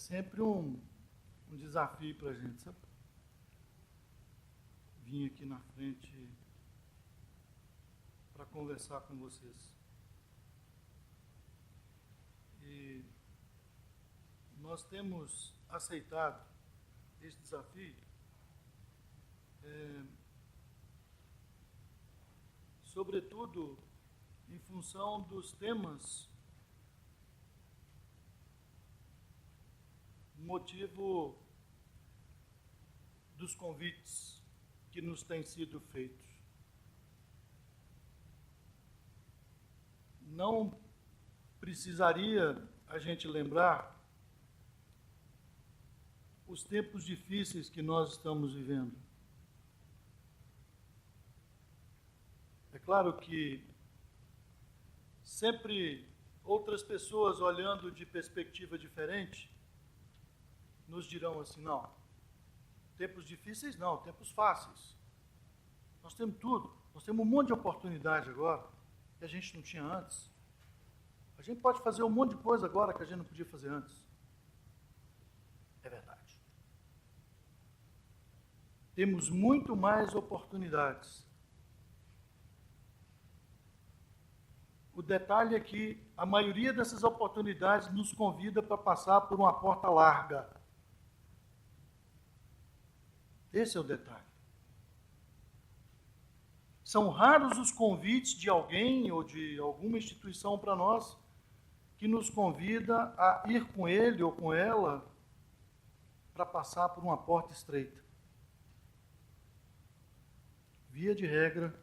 sempre um desafio para a gente, sabe? Vim aqui na frente para conversar com vocês. E nós temos aceitado esse desafio sobretudo em função dos temas, motivo dos convites que nos têm sido feitos. Não precisaria a gente lembrar os tempos difíceis que nós estamos vivendo. É claro que sempre outras pessoas olhando de perspectiva diferente nos dirão assim, não, tempos difíceis não, tempos fáceis. Nós temos tudo, nós temos um monte de oportunidade agora que a gente não tinha antes. A gente pode fazer um monte de coisa agora que a gente não podia fazer antes. É verdade. Temos muito mais oportunidades. O detalhe é que a maioria dessas oportunidades nos convida para passar por uma porta larga. Esse é o detalhe. São raros os convites de alguém ou de alguma instituição para nós que nos convida a ir com ele ou com ela para passar por uma porta estreita. Via de regra,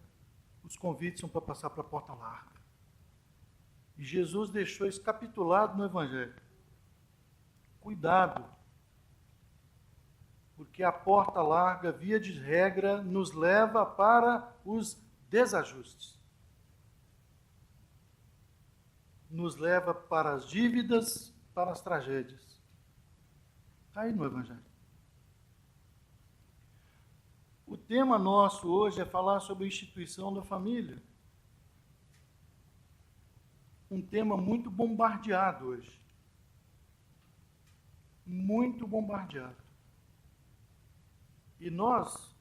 os convites são para passar para a porta larga. E Jesus deixou isso capitulado no Evangelho. Cuidado, porque a porta larga, via de regra, nos leva para os desajustes. Nos leva para as dívidas, para as tragédias. Está aí no Evangelho. O tema nosso hoje é falar sobre a instituição da família. Um tema muito bombardeado hoje. Muito bombardeado. E nós,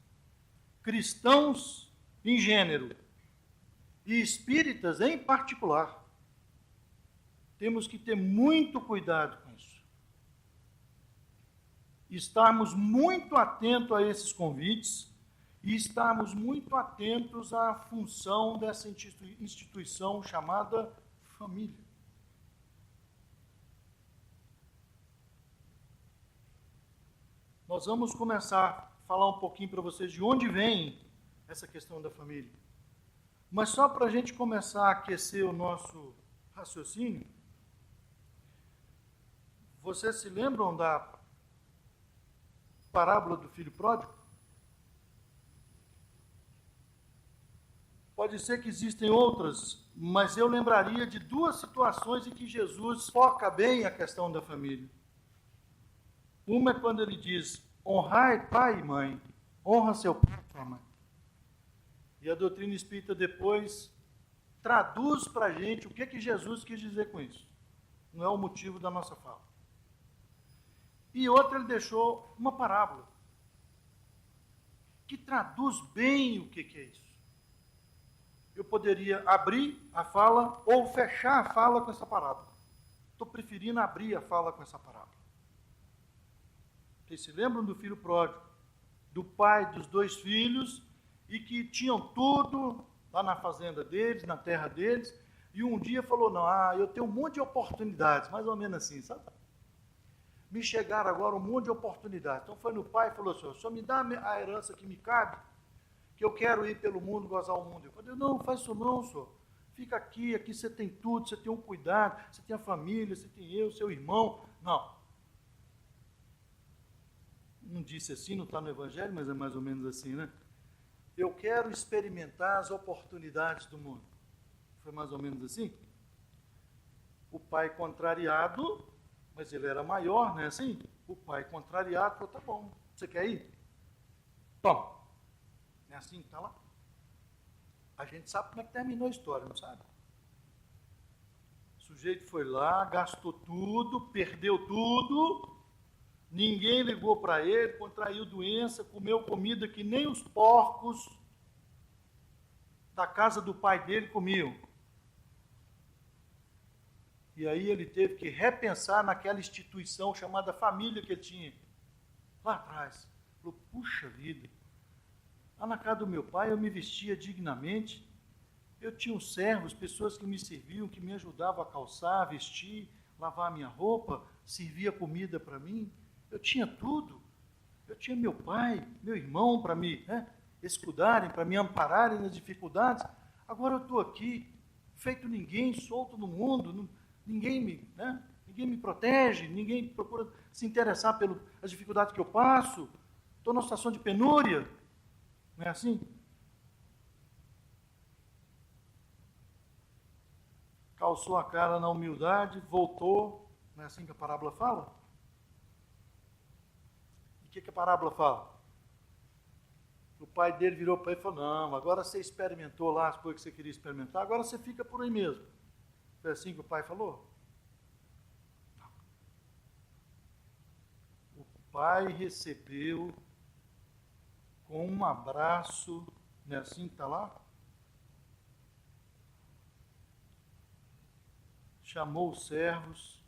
cristãos em gênero, e espíritas em particular, temos que ter muito cuidado com isso. Estarmos muito atentos a esses convites e estarmos muito atentos à função dessa instituição chamada família. Nós vamos começar a falar um pouquinho para vocês de onde vem essa questão da família. Mas só para a gente começar a aquecer o nosso raciocínio, vocês se lembram da parábola do filho pródigo? Pode ser que existem outras, mas eu lembraria de duas situações em que Jesus foca bem a questão da família. Uma é quando ele diz, honrai pai e mãe, honra seu pai e sua mãe. E a doutrina espírita depois traduz para a gente o que Jesus quis dizer com isso. Não é o motivo da nossa fala. E outra ele deixou uma parábola que traduz bem o que é isso. Eu poderia abrir a fala ou fechar a fala com essa parábola. Estou preferindo abrir a fala com essa parábola. Vocês se lembram do filho pródigo? Do pai dos dois filhos e que tinham tudo lá na fazenda deles, na terra deles, e um dia falou, não, eu tenho um monte de oportunidades, mais ou menos assim, sabe? Me chegaram agora um monte de oportunidades. Então foi no pai e falou assim, o senhor me dá a herança que me cabe? Que eu quero ir pelo mundo, gozar o mundo. Eu falei, não, faz isso não, senhor. Fica aqui você tem tudo, você tem um cuidado, você tem a família, você tem eu, seu irmão. Não disse assim, não está no Evangelho, mas é mais ou menos assim, né? Eu quero experimentar as oportunidades do mundo. Foi mais ou menos assim? O pai contrariado, mas ele era maior, não é assim? O pai contrariado falou, tá bom, você quer ir? Toma. Não é assim que está lá? A gente sabe como é que terminou a história, não sabe? O sujeito foi lá, gastou tudo, perdeu tudo ninguém ligou para ele, contraiu doença, comeu comida que nem os porcos da casa do pai dele comiam. E aí ele teve que repensar naquela instituição chamada família que ele tinha lá atrás. Falou, puxa vida, lá na casa do meu pai eu me vestia dignamente, eu tinha uns servos, pessoas que me serviam, que me ajudavam a calçar, a vestir, lavar a minha roupa, servia comida para mim, eu tinha tudo. Eu tinha meu pai, meu irmão para me escudarem, para me ampararem nas dificuldades. Agora eu estou aqui, feito ninguém, solto no mundo, ninguém me protege, ninguém procura se interessar pelas dificuldades que eu passo, estou numa situação de penúria. Não é assim? Calçou a cara na humildade, voltou, não é assim que a parábola fala? E o que a parábola fala? O pai dele virou para ele e falou, não, agora você experimentou lá as coisas que você queria experimentar, agora você fica por aí mesmo. Foi assim que o pai falou? O pai recebeu com um abraço, não é assim que está lá? Chamou os servos,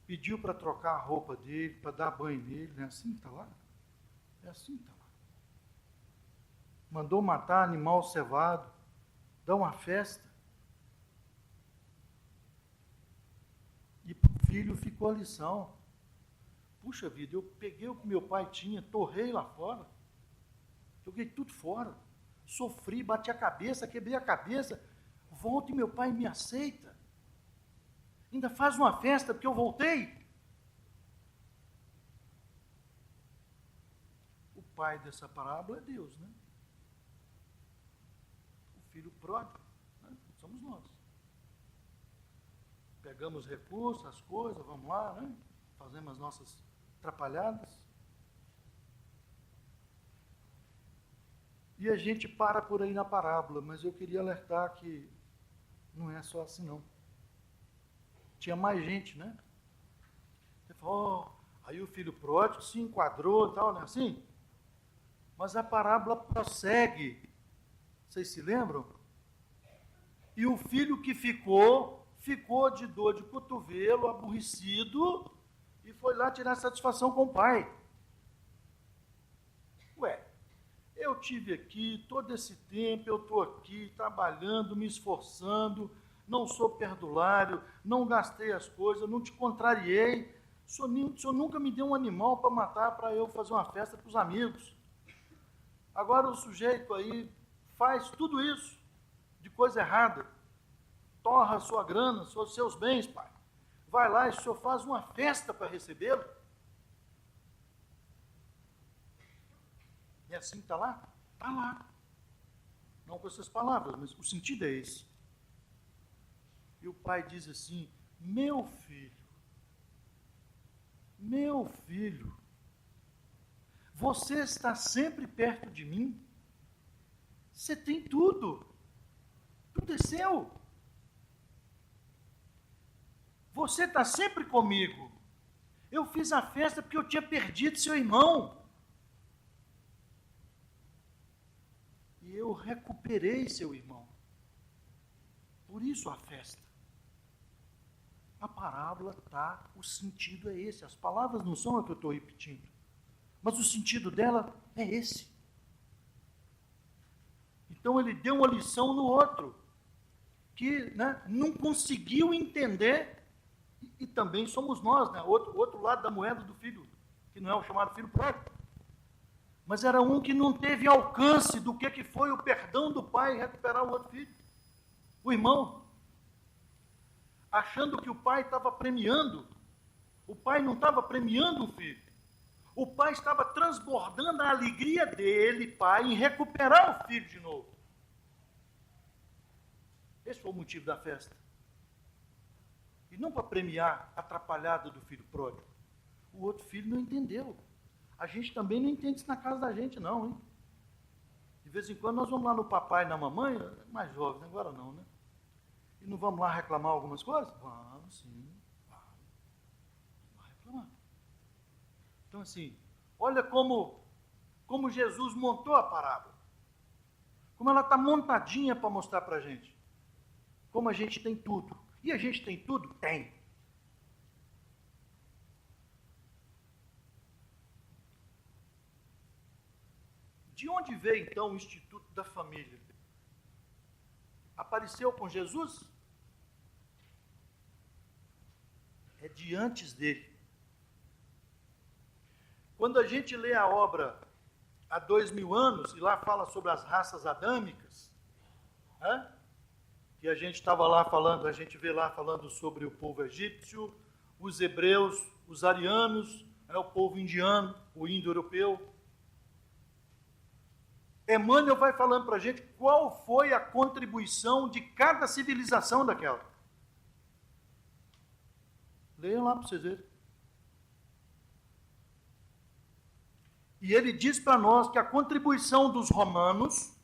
pediu para trocar a roupa dele, para dar banho nele, não é assim que está lá? É assim que está lá. Mandou matar animal cevado, dar uma festa. E para o filho ficou a lição. Puxa vida, eu peguei o que meu pai tinha, torrei lá fora, joguei tudo fora, sofri, bati a cabeça, quebrei a cabeça, volto e meu pai me aceita. Ainda faz uma festa porque eu voltei. O pai dessa parábola é Deus, né? O filho pródigo, né? Somos nós. Pegamos recursos, as coisas, vamos lá, né? Fazemos as nossas atrapalhadas. E a gente para por aí na parábola, mas eu queria alertar que não é só assim não. Tinha mais gente, né? Você falou, aí o filho pródigo se enquadrou e tal, não é assim? Mas a parábola prossegue. Vocês se lembram? E o filho que ficou de dor de cotovelo, aborrecido, e foi lá tirar satisfação com o pai. Ué, eu tive aqui todo esse tempo, eu estou aqui trabalhando, me esforçando, não sou perdulário, não gastei as coisas, não te contrariei, o senhor nunca me deu um animal para matar, para eu fazer uma festa para os amigos. Agora o sujeito aí faz tudo isso de coisa errada, torra a sua grana, os seus bens, pai. Vai lá e o senhor faz uma festa para recebê-lo. E assim está lá? Está lá. Não com essas palavras, mas o sentido é esse. E o pai diz assim, meu filho, você está sempre perto de mim, você tem tudo é seu. Você está sempre comigo. Eu fiz a festa porque eu tinha perdido seu irmão. E eu recuperei seu irmão. Por isso a festa. A parábola está, o sentido é esse. As palavras não são o que eu estou repetindo. Mas o sentido dela é esse. Então ele deu uma lição no outro, que não conseguiu entender, e também somos nós, outro lado da moeda do filho, que não é o chamado filho pródigo. Mas era um que não teve alcance do que foi o perdão do pai e recuperar o outro filho, o irmão. Achando que o pai estava premiando, o pai não estava premiando o filho. O pai estava transbordando a alegria dele, pai, em recuperar o filho de novo. Esse foi o motivo da festa. E não para premiar a atrapalhada do filho pródigo. O outro filho não entendeu. A gente também não entende isso na casa da gente, não, hein? De vez em quando nós vamos lá no papai e na mamãe, mais jovens, agora não, né? E não vamos lá reclamar algumas coisas? Vamos, sim. Vamos reclamar. Então, assim, olha como Jesus montou a parábola. Como ela está montadinha para mostrar para a gente. Como a gente tem tudo. E a gente tem tudo? Tem. De onde veio, então, o Instituto da Família? Apareceu com Jesus? É de antes dele. Quando a gente lê a obra há 2000 anos, e lá fala sobre as raças adâmicas, né? Que a gente estava lá falando, a gente vê lá falando sobre o povo egípcio, os hebreus, os arianos, o povo indiano, o indo-europeu. Emmanuel vai falando para a gente qual foi a contribuição de cada civilização daquela. Leiam lá para vocês verem. E ele diz para nós que a contribuição dos romanos,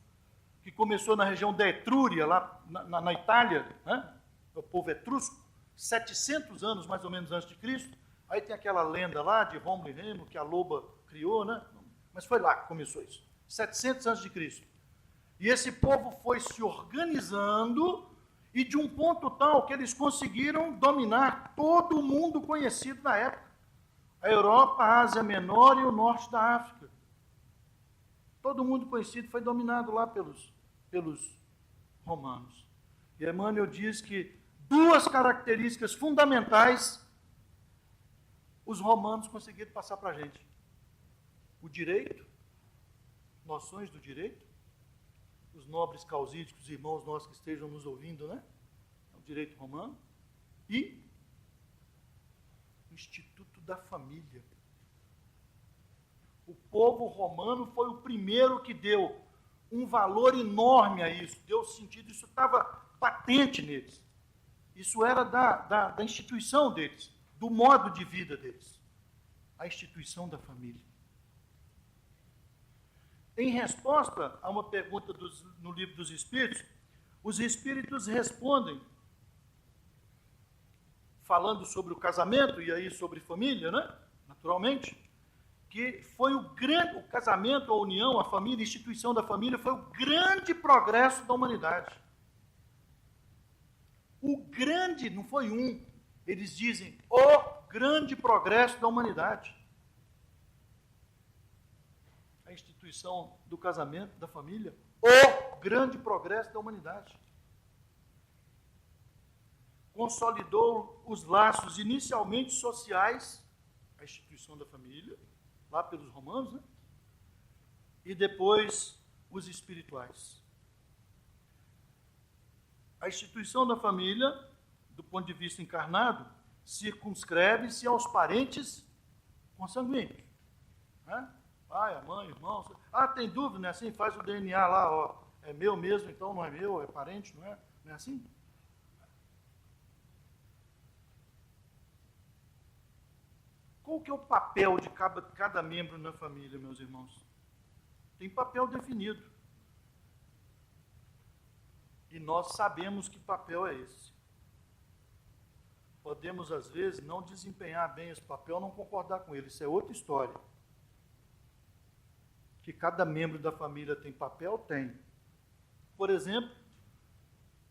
que começou na região da Etrúria, lá na Itália, né? O povo etrusco, 700 anos mais ou menos antes de Cristo. Aí tem aquela lenda lá de Rômulo e Remo, que a loba criou, né? Mas foi lá que começou isso. 700 antes de Cristo. E esse povo foi se organizando e de um ponto tal que eles conseguiram dominar todo o mundo conhecido na época. A Europa, a Ásia Menor e o norte da África. Todo mundo conhecido foi dominado lá pelos romanos. E Emmanuel diz que duas características fundamentais os romanos conseguiram passar para a gente. O direito, noções do direito, os nobres causídicos, irmãos nossos que estejam nos ouvindo, né? O direito romano. E o Instituto da Família. O povo romano foi o primeiro que deu um valor enorme a isso, deu sentido, isso estava patente neles. Isso era da instituição deles, do modo de vida deles. A instituição da família. Em resposta a uma pergunta no Livro dos Espíritos, os Espíritos respondem, falando sobre o casamento, e aí sobre família, né? Naturalmente, que foi o casamento, a união, a família, a instituição da família, foi o grande progresso da humanidade. O grande, não foi um, eles dizem, o grande progresso da humanidade. A instituição do casamento, da família, o grande progresso da humanidade. Consolidou os laços inicialmente sociais, a instituição da família, lá pelos romanos, né? E depois os espirituais. A instituição da família, do ponto de vista encarnado, circunscreve-se aos parentes consanguíneos, né? Pai, a mãe, irmãos. Ah, tem dúvida, não é assim? Faz o DNA lá, ó. É meu mesmo, então não é meu, é parente, não é? Não é assim? Qual que é o papel de cada membro na família, meus irmãos? Tem papel definido. E nós sabemos que papel é esse. Podemos, às vezes, não desempenhar bem esse papel, não concordar com ele. Isso é outra história. Que cada membro da família tem papel? Tem. Por exemplo,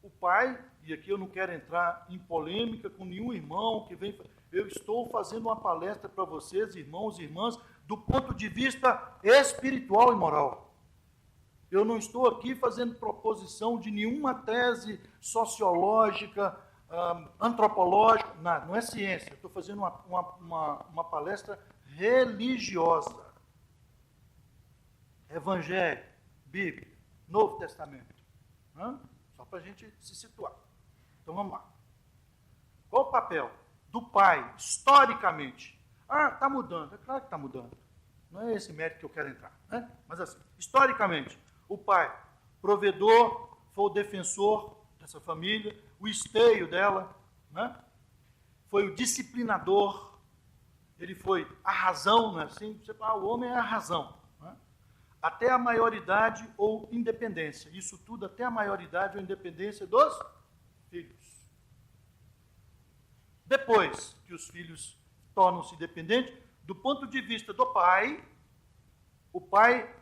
o pai, e aqui eu não quero entrar em polêmica com nenhum irmão que vem... Eu estou fazendo uma palestra para vocês, irmãos e irmãs, do ponto de vista espiritual e moral. Eu não estou aqui fazendo proposição de nenhuma tese sociológica, antropológica, nada, não é ciência. Eu estou fazendo uma palestra religiosa. Evangelho, Bíblia, Novo Testamento. Só para a gente se situar. Então vamos lá. Qual o papel do pai, historicamente? Ah, está mudando. É claro que está mudando. Não é esse mérito que eu quero entrar. Né? Mas assim, historicamente, o pai, provedor, foi o defensor dessa família, o esteio dela, né? Foi o disciplinador, ele foi a razão, não é assim? Você fala, o homem é a razão. Né? Até a maioridade ou independência. Isso tudo até a maioridade ou independência dos filhos. Depois que os filhos tornam-se dependentes, Do ponto de vista do pai, o pai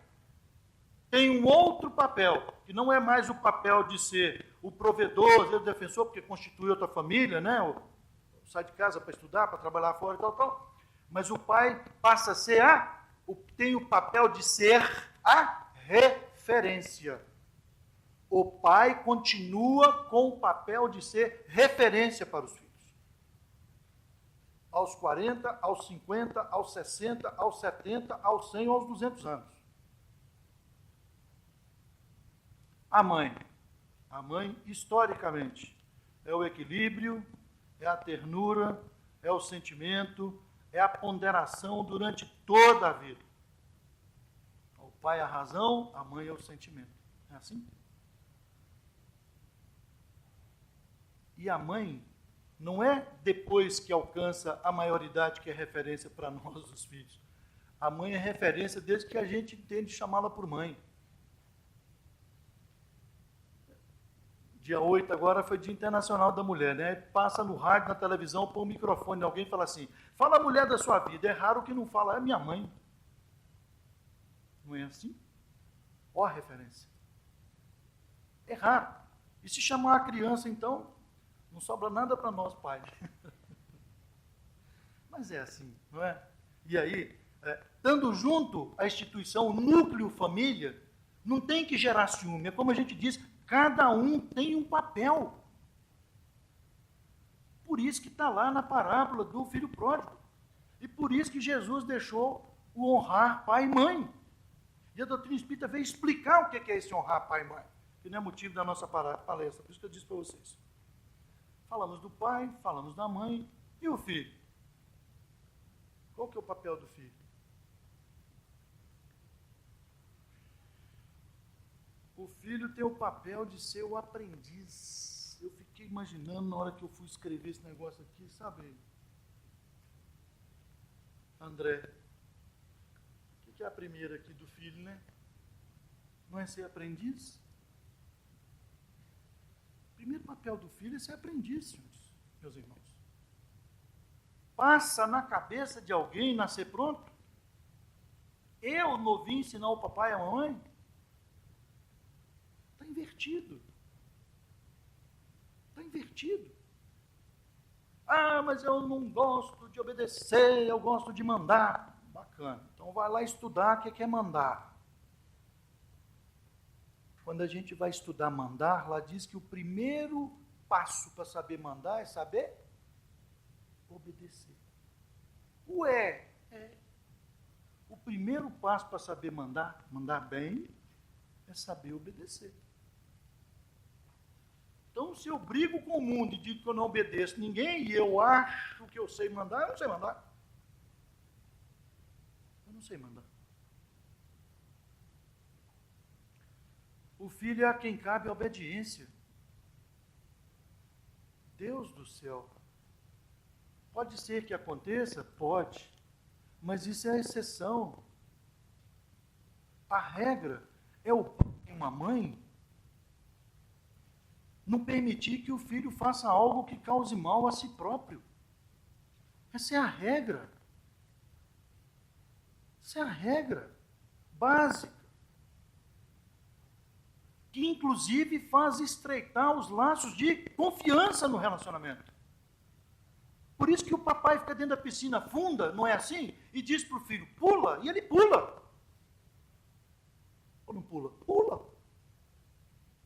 tem um outro papel, que não é mais o papel de ser o provedor, o defensor, porque constitui outra família, né? Sai de casa para estudar, para trabalhar fora e tal, tal. Mas o pai passa a ser tem o papel de ser a referência. O pai continua com o papel de ser referência para os filhos. Aos 40, aos 50, aos 60, aos 70, aos 100 ou aos 200 anos. A mãe, historicamente, é o equilíbrio, é a ternura, é o sentimento, é a ponderação durante toda a vida. O pai é a razão, a mãe é o sentimento. É assim? E a mãe não é depois que alcança a maioridade que é referência para nós, os filhos. A mãe é referência desde que a gente entende chamá-la por mãe. Dia 8 agora foi Dia Internacional da Mulher, né? Passa no rádio, na televisão, põe o microfone, alguém fala assim, fala a mulher da sua vida. É raro que não fala, é minha mãe. Não é assim? Ó a referência. É raro. E se chamar a criança, então, não sobra nada para nós, pais. Mas é assim, não é? E aí, estando junto à instituição, o núcleo família, não tem que gerar ciúme. É como a gente diz, cada um tem um papel. Por isso que está lá na parábola do filho pródigo. E por isso que Jesus deixou o honrar pai e mãe. E a doutrina espírita veio explicar o que é esse honrar pai e mãe, que não é motivo da nossa palestra, por isso que eu disse para vocês. Falamos do pai, falamos da mãe, e o filho? Qual que é o papel do filho? O filho tem o papel de ser o aprendiz. Eu fiquei imaginando na hora que eu fui escrever esse negócio aqui, sabe, André? O que é a primeira aqui do filho, né? Não é ser aprendiz? O primeiro papel do filho é ser aprendiz, senhores, meus irmãos. Passa na cabeça de alguém nascer pronto? Eu não vim ensinar o papai e a mamãe? Está invertido. Está invertido. Ah, mas eu não gosto de obedecer, eu gosto de mandar. Bacana. Então vai lá estudar o que é mandar. Quando a gente vai estudar mandar, lá diz que o primeiro passo para saber mandar é saber obedecer. O primeiro passo para saber mandar bem, é saber obedecer. Então, se eu brigo com o mundo e digo que eu não obedeço ninguém, e eu acho que eu sei mandar, eu não sei mandar. Eu não sei mandar. O filho é a quem cabe a obediência. Deus do céu. Pode ser que aconteça? Pode. Mas isso é a exceção. A regra é o pai e uma mãe não permitir que o filho faça algo que cause mal a si próprio. Essa é a regra. Essa é a regra básica. Que inclusive faz estreitar os laços de confiança no relacionamento. Por isso que o papai fica dentro da piscina funda, não é assim? E diz para o filho, pula, e ele pula. Ou não pula? Pula.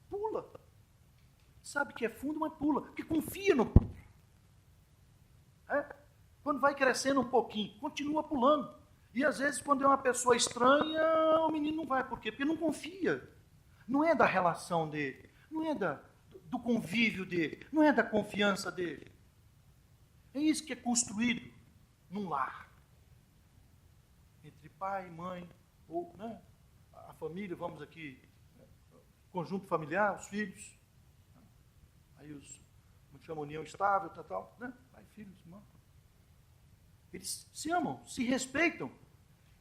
Pula. Sabe que é fundo, mas pula, porque confia no pulo. Quando vai crescendo um pouquinho, continua pulando. E às vezes, quando é uma pessoa estranha, o menino não vai. Por quê? Porque não confia. Não é da relação dele, não é do convívio dele, não é da confiança dele. É isso que é construído num lar. Entre pai e mãe, ou a família, vamos aqui, conjunto familiar, os filhos. Aí como chama, união estável, tal, né? Pai, filhos, irmão. Eles se amam, se respeitam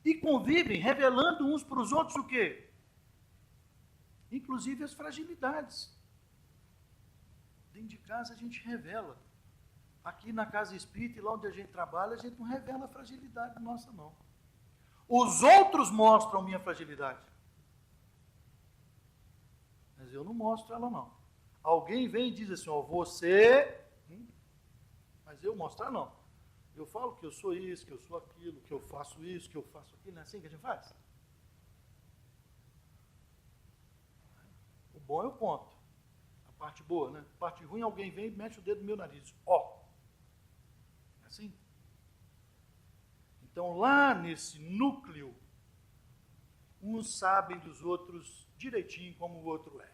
e convivem, revelando uns para os outros o quê? Inclusive as fragilidades. Dentro de casa a gente revela. aqui na casa espírita e lá onde a gente trabalha, a gente não revela a fragilidade nossa, não. Os outros mostram minha fragilidade. Mas eu não mostro ela, não. Alguém vem e diz assim, ó, você... Mas eu mostrar, não. Eu falo que eu sou isso, que eu sou aquilo, que eu faço isso, que eu faço aquilo. Não é assim que a gente faz? O bom eu conto. A parte boa, né? A parte ruim, alguém vem e mete o dedo no meu nariz. Ó. É assim? Então, lá nesse núcleo, uns sabem dos outros direitinho como o outro é.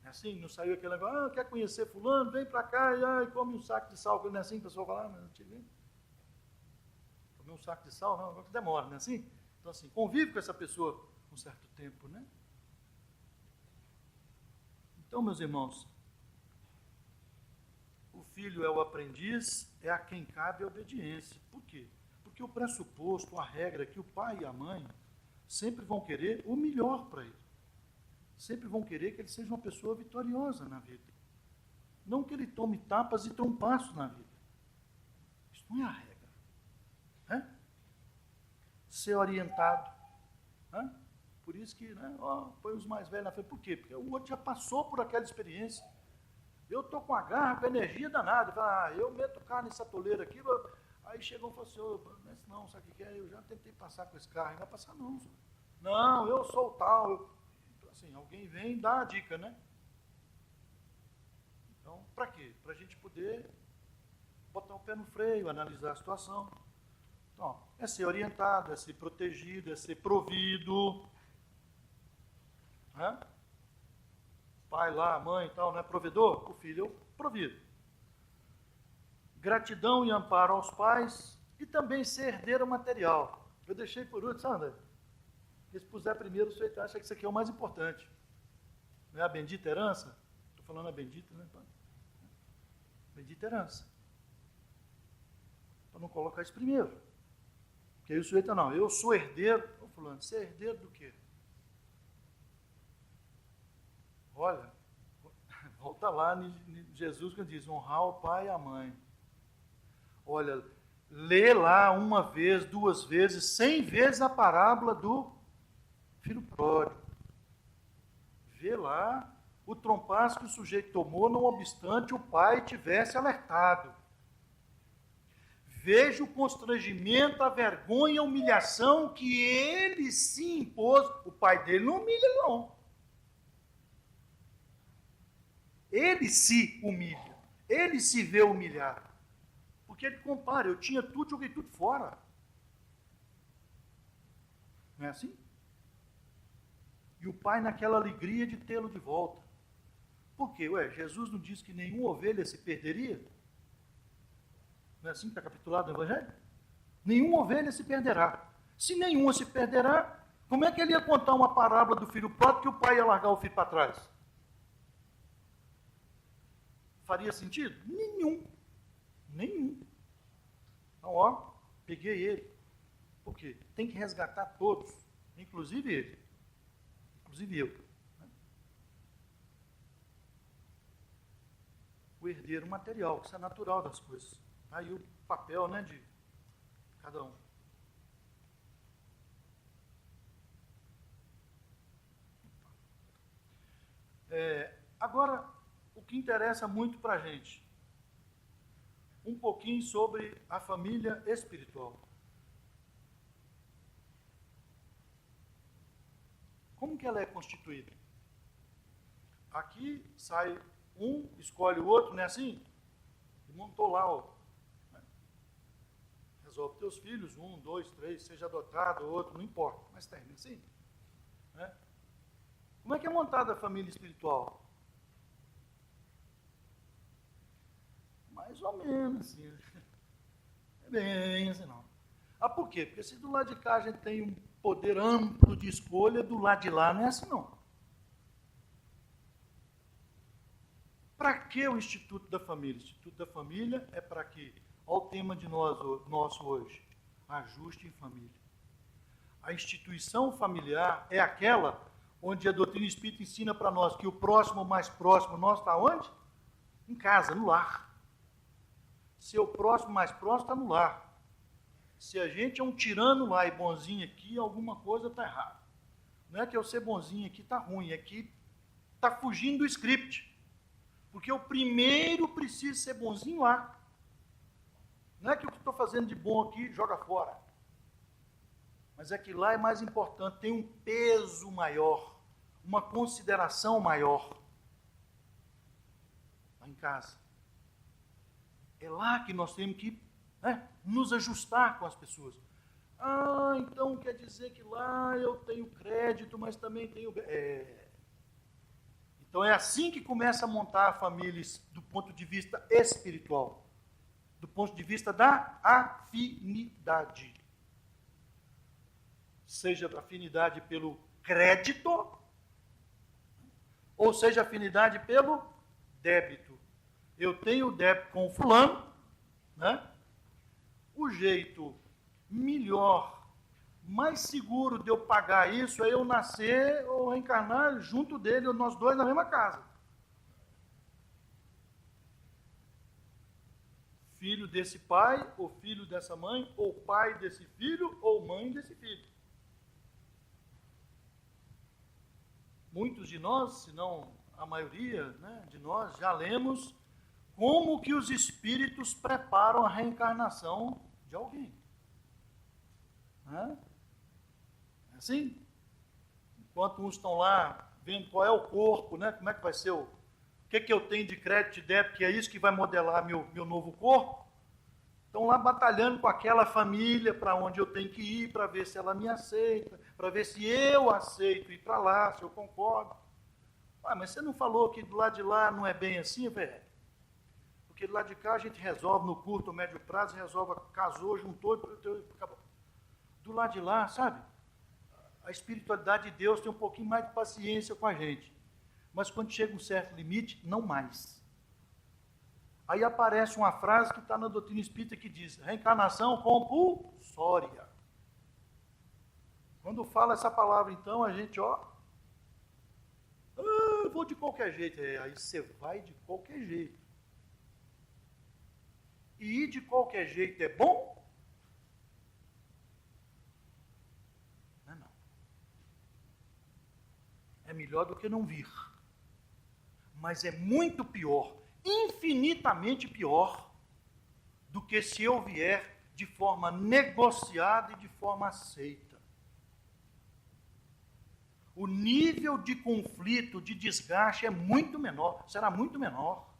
É assim? Não saiu aquele negócio, quer conhecer fulano, vem pra cá e come um saco de sal. Não é assim que o pessoal fala, mas não te vi. Comer um saco de sal, não, que demora, não é assim? Então, assim, convive com essa pessoa um certo tempo, né? Então, meus irmãos, o filho é o aprendiz, é a quem cabe a obediência. Por quê? Porque o pressuposto, a regra é que o pai e a mãe sempre vão querer o melhor para ele. Sempre vão querer que ele seja uma pessoa vitoriosa na vida. Não que ele tome tapas e trompaços na vida. Isso não é a regra. É? Ser orientado. É? Por isso que, né, põe os mais velhos na frente. Por quê? Porque o outro já passou por aquela experiência. Eu estou com a garra, com a energia danada. Eu meto o carro nessa toleira aqui. Aí chegou e falou assim, não, sabe o que é? Eu já tentei passar com esse carro. Não vai passar não. Senhor. Não, eu sou o tal. Assim, alguém vem e dá a dica, né? Então, para quê? Para a gente poder botar o pé no freio, analisar a situação. Então, é ser orientado, é ser protegido, é ser provido. Né? Pai lá, mãe e tal, não é provedor? O filho é provido. Gratidão e amparo aos pais e também ser herdeiro material. Eu deixei por último, sabe, André? Porque se puser primeiro, você acha que isso aqui é o mais importante. Não é a bendita herança? Estou falando a bendita, né? Bendita herança. Para não colocar isso primeiro. Porque aí o sujeito, não, eu sou herdeiro. Ô fulano, você é herdeiro do quê? Olha, volta lá em Jesus que diz, honrar o pai e a mãe. Olha, lê lá uma vez, 2 vezes, 100 vezes a parábola do filho pródigo. Vê lá o trompaço que o sujeito tomou, não obstante o pai tivesse alertado. Veja o constrangimento, a vergonha, a humilhação que ele se impôs. O pai dele não humilha, não. Ele se humilha. Ele se vê humilhado. Porque ele compara, eu tinha tudo, joguei tudo fora. Não é assim? E o pai naquela alegria de tê-lo de volta. Por quê? Jesus não disse que nenhuma ovelha se perderia? Não é assim que está capitulado no Evangelho? Nenhuma ovelha se perderá. Se nenhuma se perderá, como é que ele ia contar uma parábola do filho pródigo que o pai ia largar o filho para trás? Faria sentido? Nenhum. Nenhum. Então, peguei ele. Por quê? Tem que resgatar todos, inclusive ele. Inclusive eu. O herdeiro material, isso é natural das coisas. Aí o papel, né, de cada um. Agora, o que interessa muito para a gente, um pouquinho sobre a família espiritual. Como que ela é constituída? Aqui sai um, escolhe o outro, não é assim? E montou lá, resolve teus filhos, 1, 2, 3, seja adotado, outro, não importa, mas termina assim. Né? Como é que é montada a família espiritual? Mais ou menos assim. É bem assim, não. Por quê? Porque se do lado de cá a gente tem um poder amplo de escolha, do lado de lá não é assim, não. Para que o Instituto da Família? O Instituto da Família é para que, olha o tema de nosso hoje, ajuste em família. A instituição familiar é aquela onde a doutrina espírita ensina para nós que o próximo mais próximo nosso está onde? Em casa, no lar. seu próximo mais próximo está no lar. Se a gente é um tirano lá e bonzinho aqui, alguma coisa está errada. Não é que eu ser bonzinho aqui está ruim, é que está fugindo do script. Porque eu primeiro preciso ser bonzinho lá. Não é que o que estou fazendo de bom aqui joga fora. Mas é que lá é mais importante, tem um peso maior, uma consideração maior. Lá em casa. É lá que nós temos que nos ajustar com as pessoas. Ah, então quer dizer que lá eu tenho crédito, mas também tenho... Então é assim que começa a montar a família do ponto de vista espiritual. Do ponto de vista da afinidade. Seja afinidade pelo crédito, ou seja afinidade pelo débito. Eu tenho débito com o fulano, né? O jeito melhor, mais seguro de eu pagar isso é eu nascer ou reencarnar junto dele, nós dois na mesma casa. Filho desse pai, ou filho dessa mãe, ou pai desse filho, ou mãe desse filho. Muitos de nós, se não a maioria, né, de nós, já lemos como que os espíritos preparam a reencarnação de alguém. É assim? Enquanto uns estão lá vendo qual é o corpo, né, como é que vai ser o que eu tenho de crédito e débito, que é isso que vai modelar meu novo corpo, estão lá batalhando com aquela família para onde eu tenho que ir, para ver se ela me aceita, para ver se eu aceito ir para lá, se eu concordo. Ah, mas você não falou que do lado de lá não é bem assim, velho? Porque do lado de cá a gente resolve no curto ou médio prazo, resolve, casou, juntou e acabou. Do lado de lá, sabe? A espiritualidade de Deus tem um pouquinho mais de paciência com a gente. Mas quando chega um certo limite, não mais. Aí aparece uma frase que está na doutrina espírita que diz, reencarnação compulsória. Quando fala essa palavra, então, a gente, eu vou de qualquer jeito. Aí você vai de qualquer jeito. E ir de qualquer jeito é bom? Não. É melhor do que não vir. Mas é muito pior, infinitamente pior, do que se eu vier de forma negociada e de forma aceita. O nível de conflito, de desgaste é muito menor, será muito menor.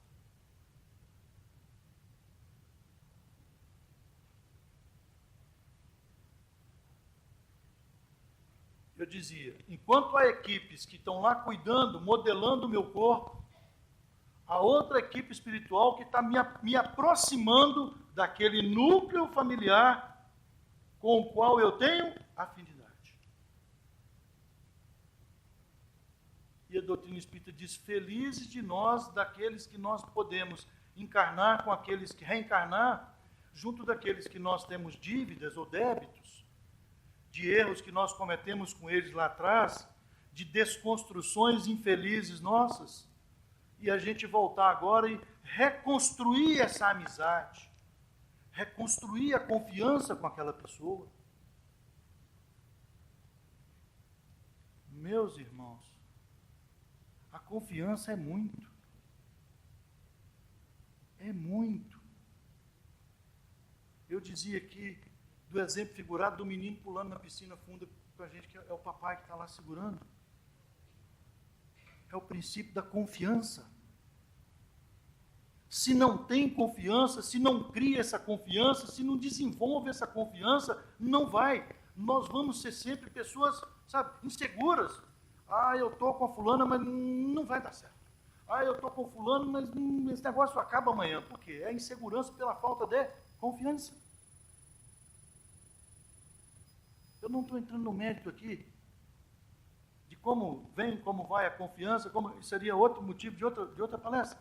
Eu dizia, enquanto há equipes que estão lá cuidando, modelando o meu corpo, a outra equipe espiritual que está me aproximando daquele núcleo familiar com o qual eu tenho afinidade. E a doutrina espírita diz, felizes de nós, daqueles que nós podemos encarnar com aqueles que reencarnar, junto daqueles que nós temos dívidas ou débitos, de erros que nós cometemos com eles lá atrás, de desconstruções infelizes nossas, e a gente voltar agora e reconstruir essa amizade, reconstruir a confiança com aquela pessoa. Meus irmãos, a confiança é muito. É muito. Eu dizia aqui do exemplo figurado do menino pulando na piscina funda com a gente, que é o papai que está lá segurando. É o princípio da confiança. Se não tem confiança, se não cria essa confiança, se não desenvolve essa confiança, não vai. Nós vamos ser sempre pessoas, sabe, inseguras. Ah, eu estou com a fulana, mas não vai dar certo. Ah, eu estou com o fulano, mas esse negócio acaba amanhã. Por quê? É insegurança pela falta de confiança. Eu não estou entrando no mérito aqui de como vem, como vai a confiança, como seria outro motivo de outra palestra.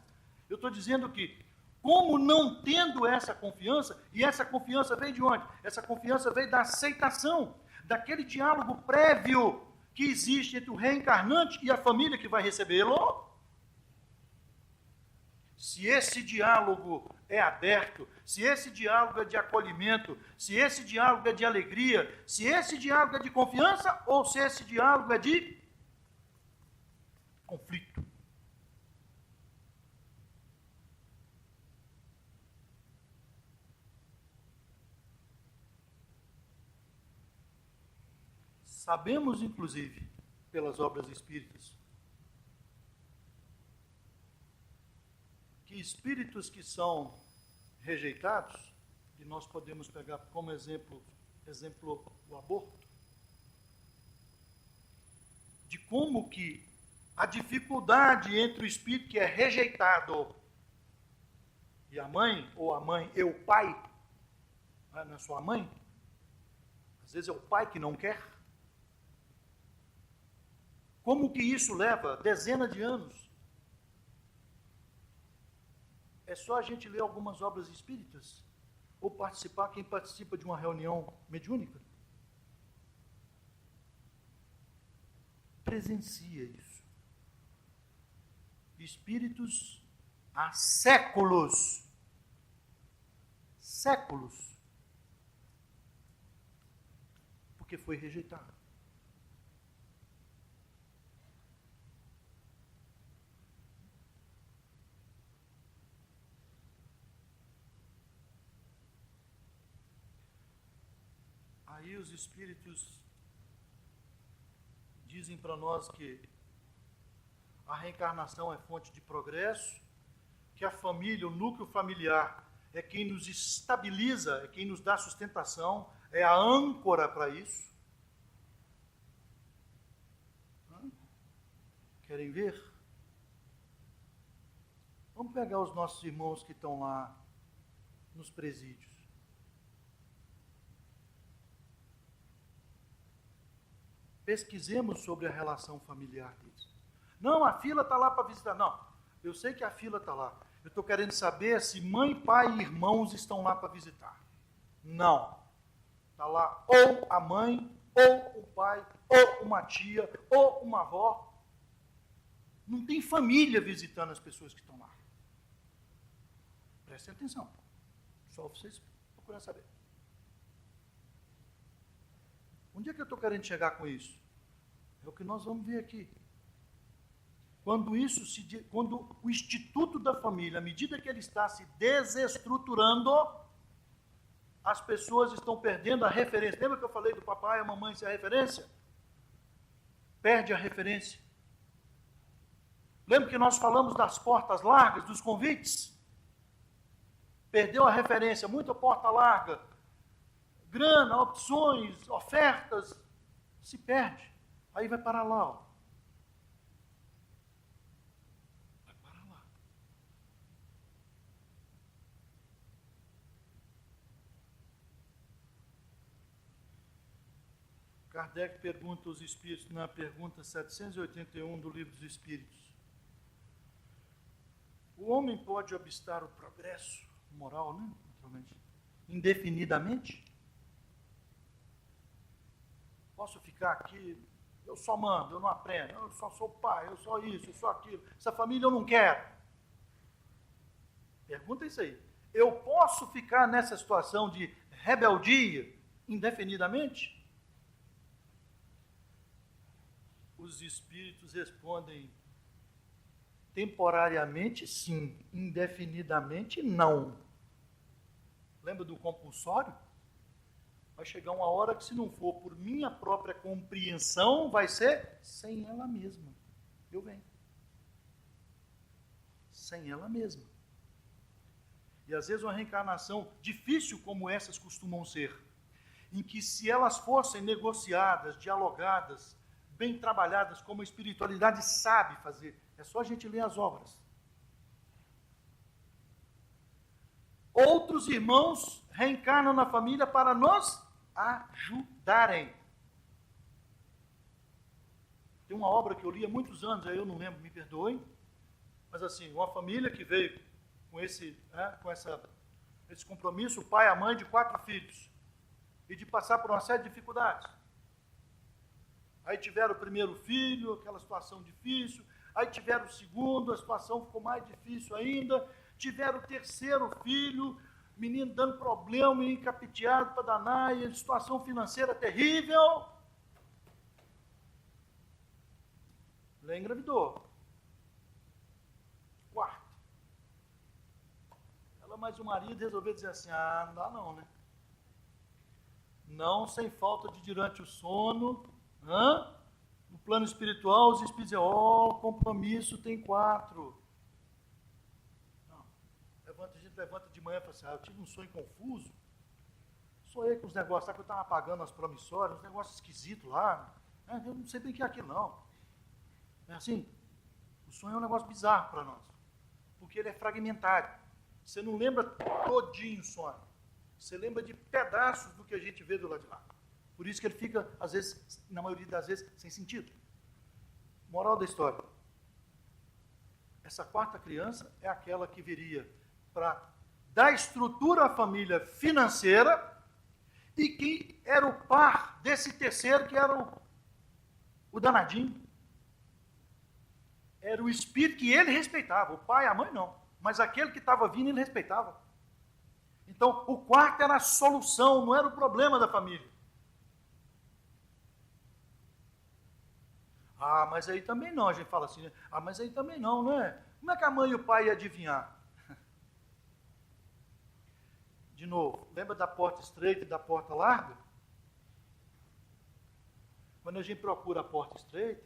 Eu estou dizendo que, como não tendo essa confiança, e essa confiança veio de onde? Essa confiança veio da aceitação, daquele diálogo prévio que existe entre o reencarnante e a família que vai recebê-lo. se esse diálogo é aberto, se esse diálogo é de acolhimento, se esse diálogo é de alegria, se esse diálogo é de confiança ou se esse diálogo é de conflito. Sabemos, inclusive, pelas obras espíritas, que espíritos que são rejeitados, e nós podemos pegar como exemplo o aborto, de como que a dificuldade entre o espírito que é rejeitado e a mãe, ou a mãe e o pai, não é só a mãe, às vezes é o pai que não quer, como que isso leva dezenas de anos. É só a gente ler algumas obras espíritas, ou participar, quem participa de uma reunião mediúnica, presencia isso. Espíritos há séculos, porque foi rejeitado. Aí os espíritos dizem para nós que a reencarnação é fonte de progresso, que a família, o núcleo familiar, é quem nos estabiliza, é quem nos dá sustentação, é a âncora para isso. Querem ver? Vamos pegar os nossos irmãos que estão lá nos presídios. Pesquisemos sobre a relação familiar deles. Não, a fila está lá para visitar. Não, eu sei que a fila está lá. Eu estou querendo saber se mãe, pai e irmãos estão lá para visitar. Não. Está lá ou a mãe, ou o pai, ou uma tia, ou uma avó. Não tem família visitando as pessoas que estão lá. Prestem atenção. Só vocês procuram saber. Onde é que eu estou querendo chegar com isso? É o que nós vamos ver aqui. Quando o Instituto da Família, à medida que ele está se desestruturando, as pessoas estão perdendo a referência. Lembra que eu falei do papai e a mamãe ser a referência? Perde a referência. Lembra que nós falamos das portas largas, dos convites? Perdeu a referência, muita porta larga. Grana, opções, ofertas, se perde. Aí vai parar lá, ó. Vai parar lá. Kardec pergunta aos espíritos, na pergunta 781 do Livro dos Espíritos: o homem pode obstar o progresso moral, né? Naturalmente, indefinidamente? Posso ficar aqui, eu só mando, eu não aprendo, eu só sou pai, eu sou isso, eu sou aquilo, essa família eu não quero. Pergunta isso aí. Eu posso ficar nessa situação de rebeldia indefinidamente? Os espíritos respondem: temporariamente sim, indefinidamente não. Lembra do compulsório? Vai chegar uma hora que, se não for por minha própria compreensão, vai ser sem ela mesma. Eu venho. Sem ela mesma. E às vezes uma reencarnação difícil como essas costumam ser, em que, se elas fossem negociadas, dialogadas, bem trabalhadas, como a espiritualidade sabe fazer, é só a gente ler as obras. Outros irmãos reencarnam na família para nos ajudarem. Tem uma obra que eu li há muitos anos, aí eu não lembro, me perdoem, mas assim, uma família que veio com esse compromisso, o pai e a mãe de 4 filhos, e de passar por uma série de dificuldades. Aí tiveram o primeiro filho, aquela situação difícil, aí tiveram o segundo, a situação ficou mais difícil ainda, tiveram o terceiro filho, menino dando problema, menino capeteado para danar, e situação financeira terrível. Ela engravidou. Quarto. Ela mais o marido resolveu dizer assim, não dá não, né? Não sem falta de durante o sono, no plano espiritual, os espíritos dizem, compromisso tem 4. Não. A gente levanta de manhã e fala assim, eu tive um sonho confuso. Sonhei com os negócios, sabe que eu estava pagando as promissórias, uns negócios esquisitos lá. Eu não sei bem o que é aquilo, não. É assim, o sonho é um negócio bizarro para nós, porque ele é fragmentário. Você não lembra todinho o sonho, você lembra de pedaços do que a gente vê do lado de lá. Por isso que ele fica, às vezes, na maioria das vezes, sem sentido. Moral da história. Essa quarta criança é aquela que viria para dar estrutura à família financeira e que era o par desse terceiro, que era o danadinho. Era o espírito que ele respeitava, o pai e a mãe não, mas aquele que estava vindo ele respeitava. Então, o quarto era a solução, não era o problema da família. Mas aí também não, a gente fala assim, né? Mas aí também não, não é? Como é que a mãe e o pai iam adivinhar? De novo, lembra da porta estreita e da porta larga? Quando a gente procura a porta estreita,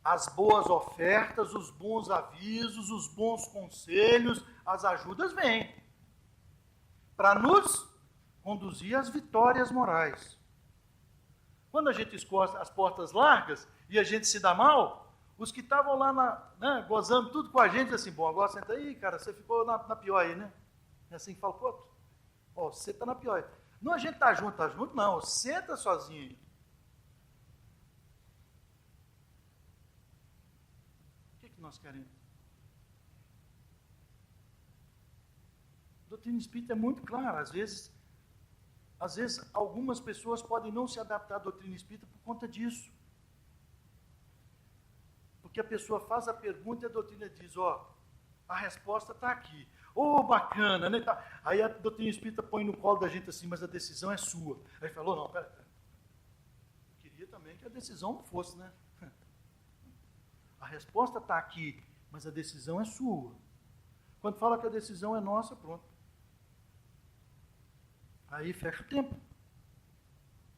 as boas ofertas, os bons avisos, os bons conselhos, as ajudas vêm para nos conduzir às vitórias morais. Quando a gente escolhe as portas largas e a gente se dá mal, os que estavam lá gozando tudo com a gente, assim, bom, agora senta aí, cara, você ficou na pior aí, né? É assim que fala, você está na pior aí. Não a gente está junto, não, senta sozinho aí. O que nós queremos? A doutrina espírita é muito clara, às vezes algumas pessoas podem não se adaptar à doutrina espírita por conta disso. Porque a pessoa faz a pergunta e a doutrina diz, a resposta está aqui. Bacana, né? Aí a doutrina espírita põe no colo da gente assim, mas a decisão é sua. Aí falou, não, pera. Eu queria também que a decisão não fosse, né? A resposta está aqui, mas a decisão é sua. Quando fala que a decisão é nossa, pronto. Aí fecha o tempo.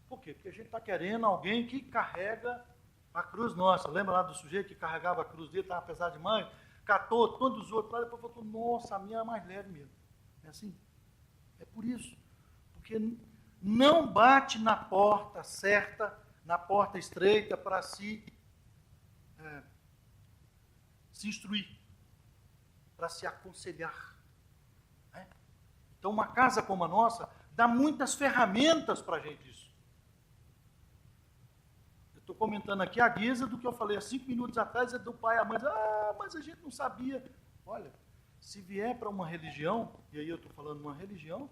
Por quê? Porque a gente está querendo alguém que carrega a cruz nossa. Lembra lá do sujeito que carregava a cruz dele, estava pesado demais, catou todos os outros lá, depois falou, nossa, a minha é mais leve mesmo. É assim. É por isso. Porque não bate na porta certa, na porta estreita para se instruir, para se aconselhar. Então, uma casa como a nossa dá muitas ferramentas para a gente isso. Eu estou comentando aqui a guisa do que eu falei há 5 minutos atrás, é do pai e a mãe, mas a gente não sabia. Olha, se vier para uma religião, e aí eu estou falando uma religião,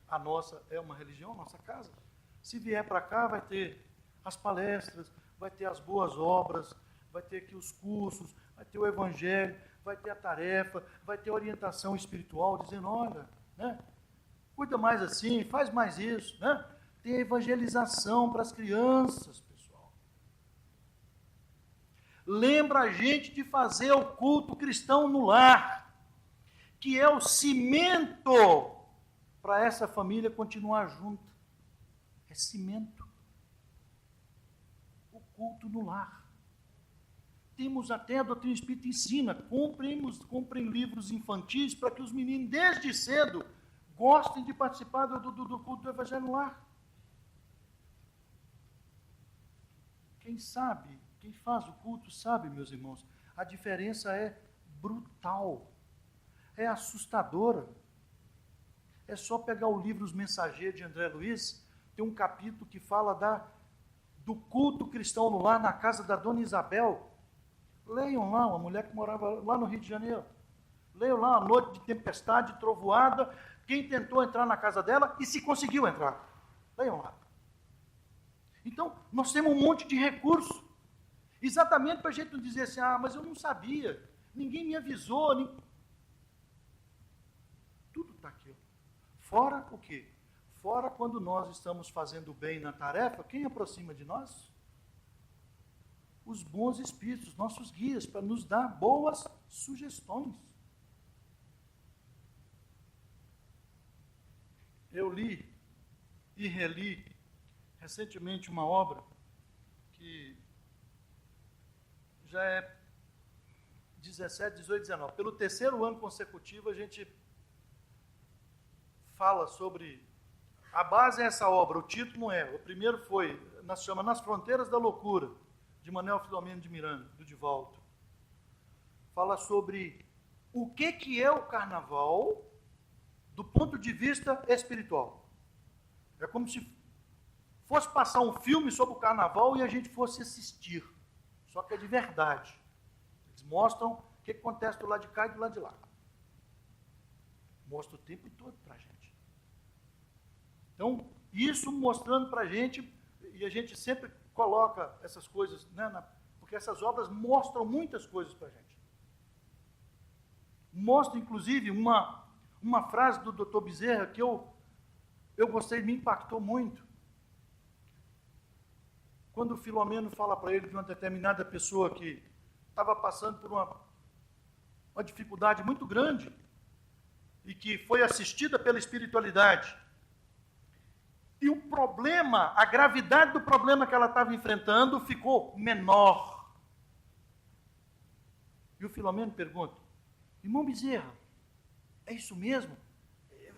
a nossa é uma religião, a nossa casa. Se vier para cá, vai ter as palestras, vai ter as boas obras, vai ter aqui os cursos, vai ter o evangelho, vai ter a tarefa, vai ter orientação espiritual, dizendo, olha, cuida mais assim, faz mais isso, Tem a evangelização para as crianças, pessoal. Lembra a gente de fazer o culto cristão no lar, que é o cimento para essa família continuar junta. É cimento. O culto no lar. Temos até a doutrina espírita ensina, comprem livros infantis para que os meninos, desde cedo, gostem de participar do culto do Evangelho no lar. Quem sabe, quem faz o culto sabe, meus irmãos, a diferença é brutal, é assustadora. É só pegar o livro Os Mensageiros de André Luiz, tem um capítulo que fala do culto cristão no lar na casa da Dona Isabel. Leiam lá, uma mulher que morava lá no Rio de Janeiro. Leiam lá, uma noite de tempestade, trovoada, quem tentou entrar na casa dela e se conseguiu entrar. Leiam lá. Então, nós temos um monte de recurso, exatamente para a gente não dizer assim, mas eu não sabia, ninguém me avisou. Tudo está aqui. Fora o quê? Fora quando nós estamos fazendo bem na tarefa, quem aproxima de nós? Os bons espíritos, nossos guias, para nos dar boas sugestões. Eu li e reli recentemente uma obra que já é 17, 18, 19. Pelo terceiro ano consecutivo, a gente fala sobre... A base é essa obra, o título não é. O primeiro foi, chama Nas Fronteiras da Loucura, de Manuel Filomeno de Miranda, do Divaldo. Fala sobre o que é o carnaval do ponto de vista espiritual. É como se fosse passar um filme sobre o carnaval e a gente fosse assistir. Só que é de verdade. Eles mostram o que acontece do lado de cá e do lado de lá. Mostra o tempo todo para a gente. Então, isso mostrando para a gente, e a gente sempre coloca essas coisas, né, porque essas obras mostram muitas coisas para a gente. Mostra, inclusive, uma frase do Dr. Bezerra que eu gostei, me impactou muito. Quando o Filomeno fala para ele de uma determinada pessoa que estava passando por uma dificuldade muito grande e que foi assistida pela espiritualidade. E o problema, a gravidade do problema que ela estava enfrentando ficou menor. E o Filomeno pergunta: irmão Bezerra, é isso mesmo?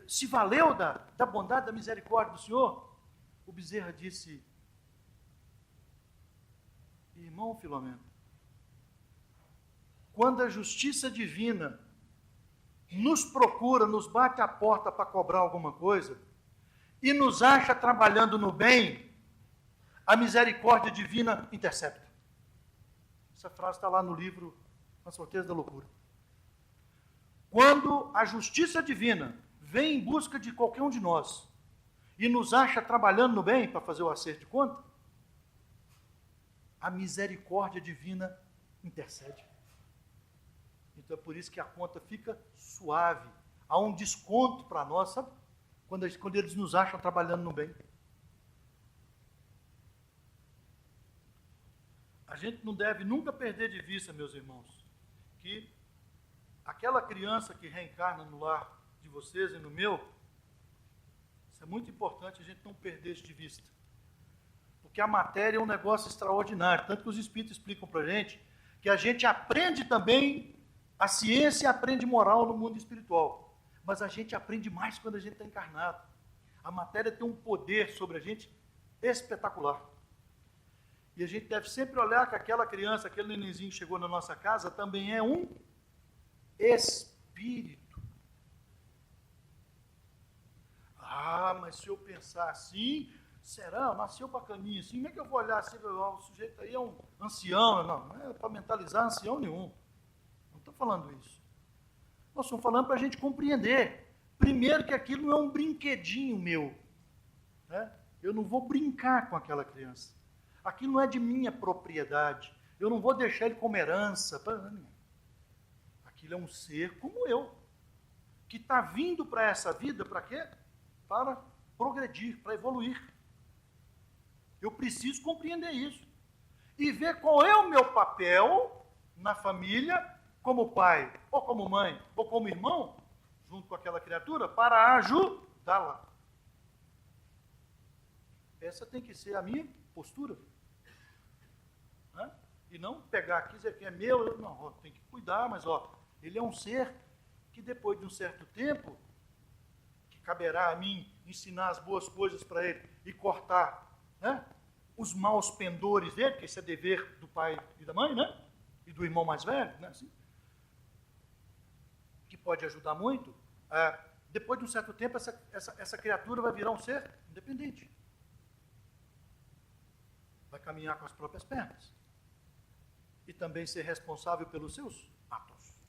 Se valeu da bondade, da misericórdia do Senhor? O Bezerra disse: irmão Filomeno, quando a justiça divina nos procura, nos bate a porta para cobrar alguma coisa, e nos acha trabalhando no bem, a misericórdia divina intercepta. Essa frase está lá no livro Nas Fronteiras da Loucura. Quando a justiça divina vem em busca de qualquer um de nós e nos acha trabalhando no bem para fazer o acerto de conta, a misericórdia divina intercede. Então é por isso que a conta fica suave. Há um desconto para nós, sabe? Quando eles nos acham trabalhando no bem. A gente não deve nunca perder de vista, meus irmãos, que aquela criança que reencarna no lar de vocês e no meu, isso é muito importante a gente não perder isso de vista. Porque a matéria é um negócio extraordinário, tanto que os espíritos explicam para a gente que a gente aprende também a ciência e aprende moral no mundo espiritual. Mas a gente aprende mais quando a gente está encarnado. A matéria tem um poder sobre a gente espetacular. E a gente deve sempre olhar que aquela criança, aquele nenenzinho que chegou na nossa casa, também é um espírito. Ah, mas se eu pensar assim, será? Nasceu bacaninho assim, como é que eu vou olhar assim? O sujeito aí é um ancião. Não é para mentalizar ancião nenhum. Não estou falando isso. Nós estamos falando para a gente compreender. Primeiro que aquilo não é um brinquedinho meu. Né? Eu não vou brincar com aquela criança. Aquilo não é de minha propriedade. Eu não vou deixar ele como herança. Aquilo é um ser como eu, que está vindo para essa vida, para quê? Para progredir, para evoluir. Eu preciso compreender isso. E ver qual é o meu papel na família, como pai, ou como mãe, ou como irmão, junto com aquela criatura, para ajudá-la. Essa tem que ser a minha postura. Né? E não pegar aqui e dizer que é meu, não, tem que cuidar, mas ele é um ser que depois de um certo tempo, que caberá a mim ensinar as boas coisas para ele e cortar, né, os maus pendores dele, porque isso é dever do pai e da mãe, né? E do irmão mais velho, né? Assim, que pode ajudar muito. Depois de um certo tempo, essa criatura vai virar um ser independente. Vai caminhar com as próprias pernas. E também ser responsável pelos seus atos.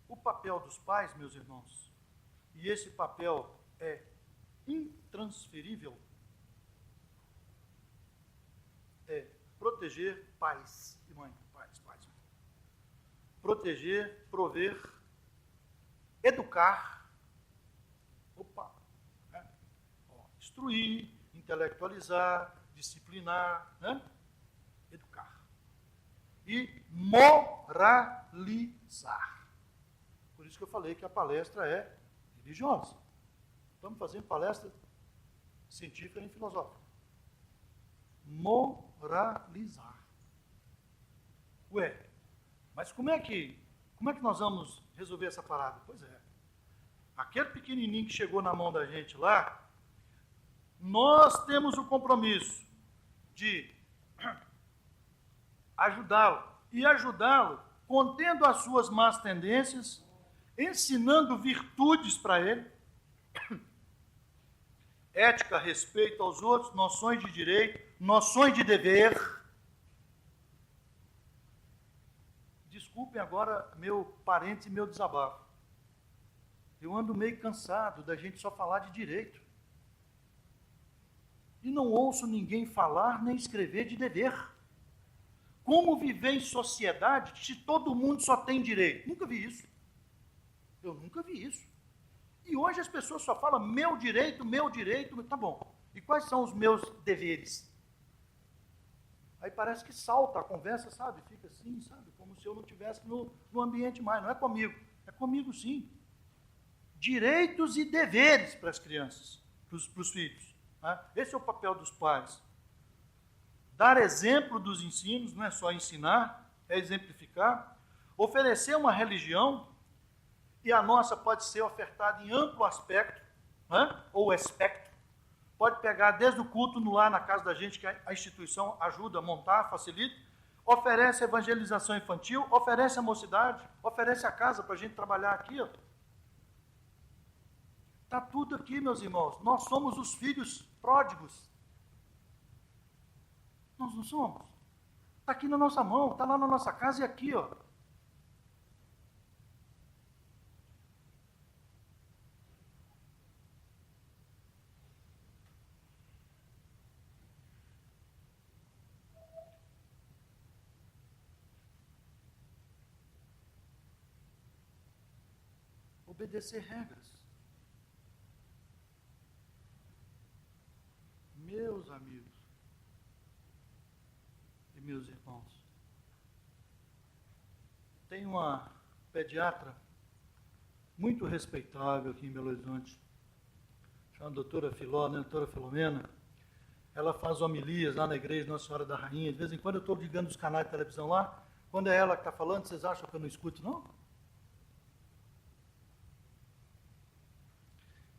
O papel dos pais, meus irmãos, e esse papel é intransferível, é proteger pais e mãe, pais. Proteger, prover, educar, né? Instruir, intelectualizar, disciplinar, né? Educar. E moralizar. Por isso que eu falei que a palestra é religiosa. Estamos fazendo palestra científica nem filosófica. Moralizar. Ué, mas como é que nós vamos resolver essa parada? Pois é. Aquele pequenininho que chegou na mão da gente lá, nós temos o compromisso de ajudá-lo. E ajudá-lo contendo as suas más tendências, ensinando virtudes para ele, ética, respeito aos outros, noções de direito, noções de dever. Desculpem agora meu parente e meu desabafo. Eu ando meio cansado da gente só falar de direito. E não ouço ninguém falar nem escrever de dever. Como viver em sociedade se todo mundo só tem direito? Nunca vi isso. Eu nunca vi isso. E hoje as pessoas só falam meu direito, tá bom. E quais são os meus deveres? Aí parece que salta a conversa, sabe? Fica assim, sabe? Como se eu não estivesse no ambiente mais. Não é comigo. É comigo sim. Direitos e deveres para as crianças, para os filhos. Né? Esse é o papel dos pais. Dar exemplo dos ensinos, não é só ensinar, é exemplificar. Oferecer uma religião, e a nossa pode ser ofertada em amplo aspecto, né? Ou espectro. Pode pegar desde o culto no lar, na casa da gente, que a instituição ajuda a montar, facilita. Oferece evangelização infantil, oferece a mocidade, oferece a casa para a gente trabalhar aqui. Está tudo aqui, meus irmãos. Nós somos os filhos pródigos. Nós não somos. Está aqui na nossa mão, está lá na nossa casa e aqui, ó. Obedecer regras. Meus amigos e meus irmãos, tem uma pediatra muito respeitável aqui em Belo Horizonte, chama a doutora Filó, né, doutora Filomena. Ela faz homilias lá na igreja Nossa Senhora da Rainha. De vez em quando eu estou ligando os canais de televisão lá, quando é ela que está falando, vocês acham que eu não escuto, não?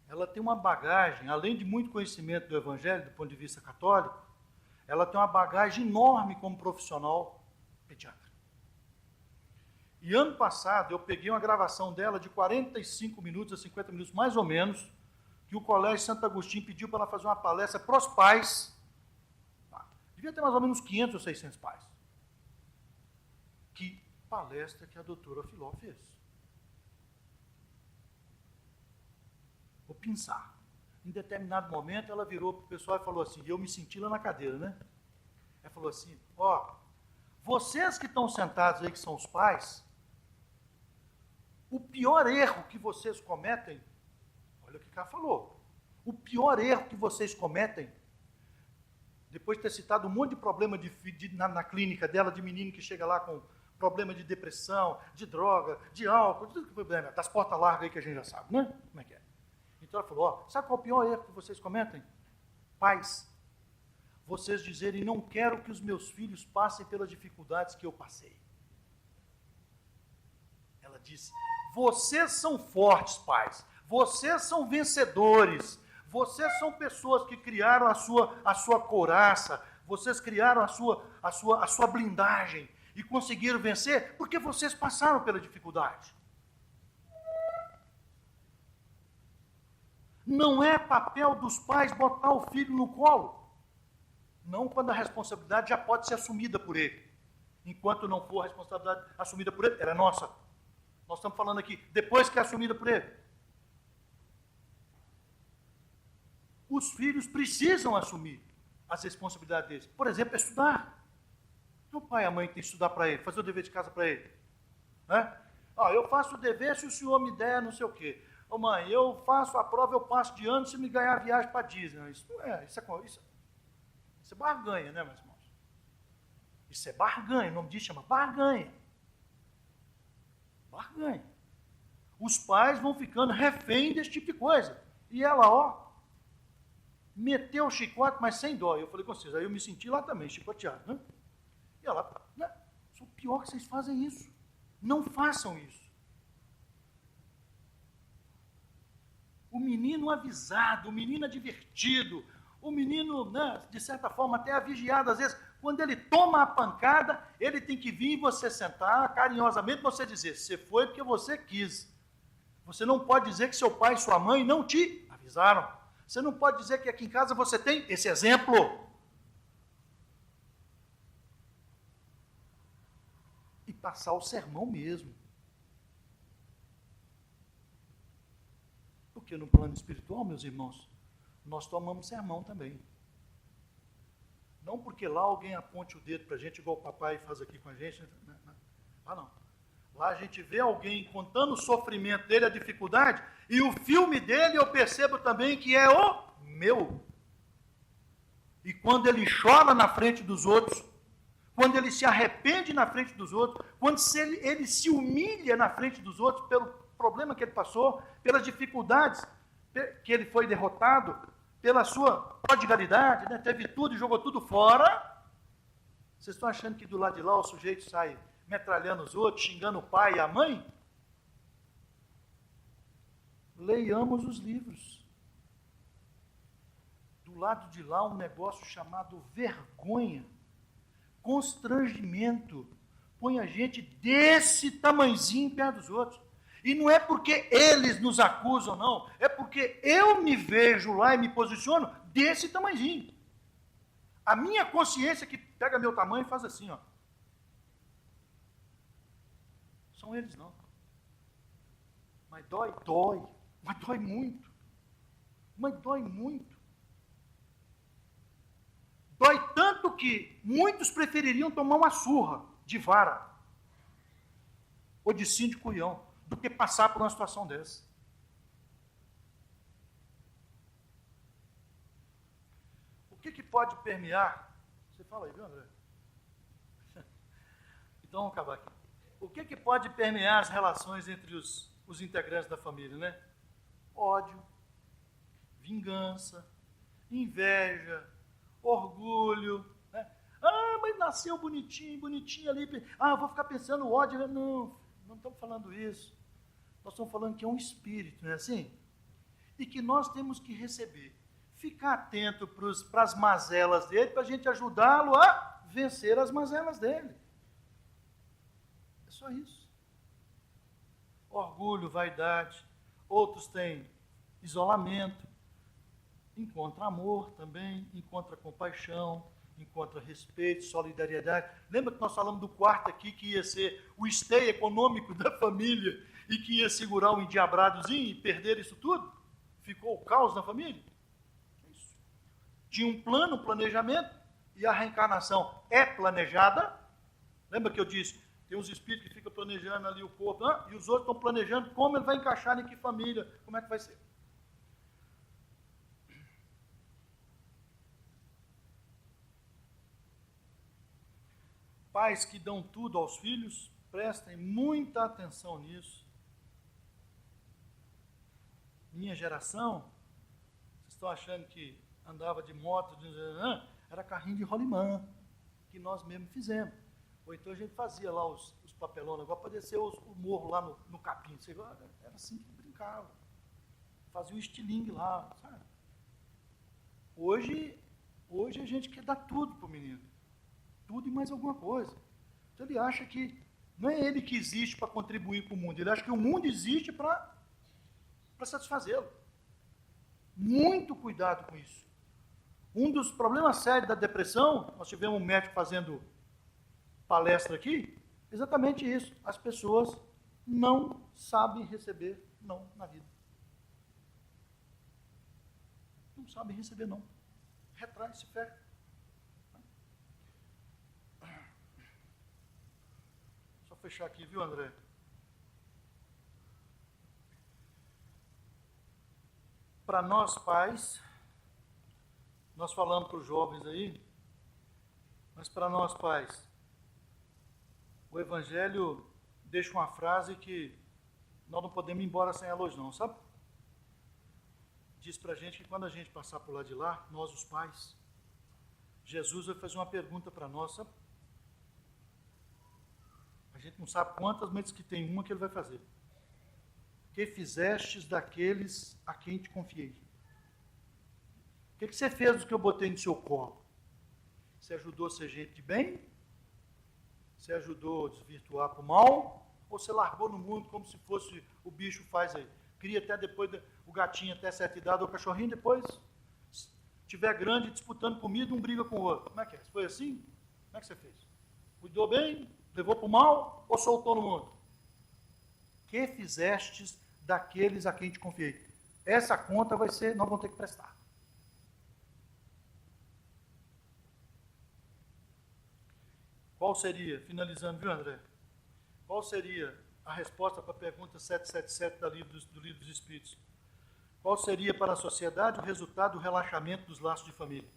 Ela tem uma bagagem, além de muito conhecimento do Evangelho, do ponto de vista católico, ela tem uma bagagem enorme como profissional pediatra. E ano passado eu peguei uma gravação dela de 45 minutos a 50 minutos, mais ou menos, que o Colégio Santo Agostinho pediu para ela fazer uma palestra para os pais. Devia ter mais ou menos 500 ou 600 pais. Que palestra que a doutora Filó fez. Vou pensar. Em determinado momento, ela virou para o pessoal e falou assim, e eu me senti lá na cadeira, né? Ela falou assim, ó, vocês que estão sentados aí, que são os pais, o pior erro que vocês cometem, olha o que ela falou, o pior erro que vocês cometem, depois de ter citado um monte de problema na clínica dela, de menino que chega lá com problema de depressão, de droga, de álcool, de tudo que problema, das portas largas aí que a gente já sabe, né? Como é que é? Então ela falou, ó, sabe qual é o pior erro que vocês cometem? Pais, vocês dizerem, não quero que os meus filhos passem pelas dificuldades que eu passei. Ela disse, vocês são fortes, pais, vocês são vencedores, vocês são pessoas que criaram a sua couraça, vocês criaram a sua blindagem e conseguiram vencer porque vocês passaram pela dificuldade. Não é papel dos pais botar o filho no colo. Não quando a responsabilidade já pode ser assumida por ele. Enquanto não for a responsabilidade assumida por ele, ela é nossa. Nós estamos falando aqui, depois que é assumida por ele. Os filhos precisam assumir as responsabilidades deles. Por exemplo, estudar. O pai e a mãe tem que estudar para ele, fazer o dever de casa para ele. Né? Eu faço o dever se o senhor me der não sei o quê. Ô mãe, eu faço a prova, eu passo de ano se me ganhar a viagem para Disney. Isso não é, isso é barganha, né, meus irmãos? Isso é barganha, o nome disso chama barganha. Barganha. Os pais vão ficando refém desse tipo de coisa. E ela, meteu o chicote, mas sem dó. Eu falei com vocês, aí eu me senti lá também, chicoteado, né? E ela, né? O pior que vocês fazem isso. Não façam isso. O menino avisado, o menino divertido, o menino, né, de certa forma, até vigiado, às vezes, quando ele toma a pancada, ele tem que vir e você sentar carinhosamente, você dizer, você foi porque você quis. Você não pode dizer que seu pai e sua mãe não te avisaram. Você não pode dizer que aqui em casa você tem esse exemplo. E passar o sermão mesmo. Porque no plano espiritual, meus irmãos, nós tomamos sermão também. Não porque lá alguém aponte o dedo para a gente, igual o papai faz aqui com a gente. Lá não. Lá a gente vê alguém contando o sofrimento dele, a dificuldade, e o filme dele eu percebo também que é o meu. E quando ele chora na frente dos outros, quando ele se arrepende na frente dos outros, quando ele se humilha na frente dos outros pelo problema que ele passou, pelas dificuldades que ele foi derrotado, pela sua prodigalidade, né? Teve tudo e jogou tudo fora. Vocês estão achando que do lado de lá o sujeito sai metralhando os outros, xingando o pai e a mãe? Leiamos os livros. Do lado de lá um negócio chamado vergonha, constrangimento, põe a gente desse tamanzinho perto dos outros. E não é porque eles nos acusam, não, é porque eu me vejo lá e me posiciono desse tamanzinho. A minha consciência que pega meu tamanho e faz assim, ó. São eles não. Mas dói, mas dói muito. Mas dói muito. Dói tanto que muitos prefeririam tomar uma surra de vara ou de cinto de cuião do que passar por uma situação dessa. O que pode permear? Você fala aí, viu, André? Então, vamos acabar aqui. O que pode permear as relações entre os integrantes da família, né? Ódio, vingança, inveja, orgulho, né? Mas nasceu bonitinho ali. Eu vou ficar pensando no ódio. Não estamos falando isso. Nós estamos falando que é um espírito, não é assim? E que nós temos que receber. Ficar atento para as mazelas dele, para a gente ajudá-lo a vencer as mazelas dele. É só isso. Orgulho, vaidade. Outros têm isolamento. Encontra amor também, encontra compaixão, encontra respeito, solidariedade. Lembra que nós falamos do quarto aqui, que ia ser o esteio econômico da família e que ia segurar um endiabradozinho e perder isso tudo? Ficou o caos na família? Isso. Tinha um plano, um planejamento, e a reencarnação é planejada. Lembra que eu disse, tem uns espíritos que ficam planejando ali o corpo, e os outros estão planejando como ele vai encaixar em que família, como é que vai ser. Pais que dão tudo aos filhos, prestem muita atenção nisso. Minha geração, vocês estão achando que andava de moto, era carrinho de rolimã, que nós mesmos fizemos. Ou então a gente fazia lá os papelões, agora para descer o morro lá no capim. Era assim que brincava. Fazia um estilingue lá, sabe? Hoje a gente quer dar tudo para o menino. Tudo e mais alguma coisa. Então ele acha que não é ele que existe para contribuir com o mundo, ele acha que o mundo existe para satisfazê-lo. Muito cuidado com isso. Um dos problemas sérios da depressão, nós tivemos um médico fazendo palestra aqui, exatamente isso. As pessoas não sabem receber não na vida. Não sabem receber não. Retrai, se fecha. fechar aqui, viu, André? Para nós pais, nós falamos para os jovens aí, mas para nós pais, o Evangelho deixa uma frase que nós não podemos ir embora sem ela hoje não, sabe? Diz para a gente que quando a gente passar por lá de lá, nós os pais, Jesus vai fazer uma pergunta para nós, sabe? A gente não sabe quantas, mas que tem uma que ele vai fazer. Que fizestes daqueles a quem te confiei? O que você fez do que eu botei no seu colo? Você ajudou a ser gente de bem? Você ajudou a desvirtuar para o mal? Ou você largou no mundo como se fosse o bicho faz aí? Cria até depois o gatinho até certa idade, ou o cachorrinho, depois, se tiver grande, disputando comida, um briga com o outro. Como é que é? Foi assim? Como é que você fez? Cuidou bem? Levou para o mal? Ou soltou no mundo? Que fizestes daqueles a quem te confiei? Essa conta vai ser, nós vamos ter que prestar. Qual seria, finalizando, viu, André? Qual seria a resposta para a pergunta 777 do Livro dos Espíritos? Qual seria para a sociedade o resultado do relaxamento dos laços de família?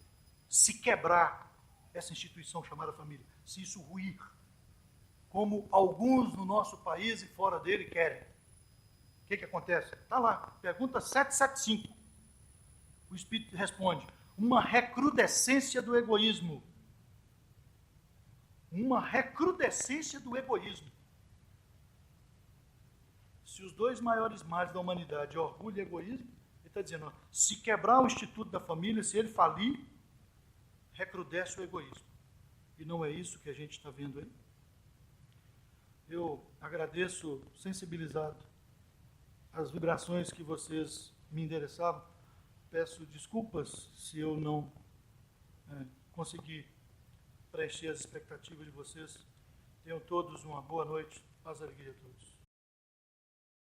Se quebrar essa instituição chamada família, se isso ruir, como alguns no nosso país e fora dele querem. O que acontece? Está lá, pergunta 775. O Espírito responde: uma recrudescência do egoísmo. Uma recrudescência do egoísmo. Se os dois maiores males da humanidade, orgulho e egoísmo, ele está dizendo, ó, se quebrar o instituto da família, se ele falir, recrudesce o egoísmo. E não é isso que a gente está vendo aí. Eu agradeço, sensibilizado, as vibrações que vocês me endereçavam. Peço desculpas se eu não consegui preencher as expectativas de vocês. Tenham todos uma boa noite. Paz e alegria a todos.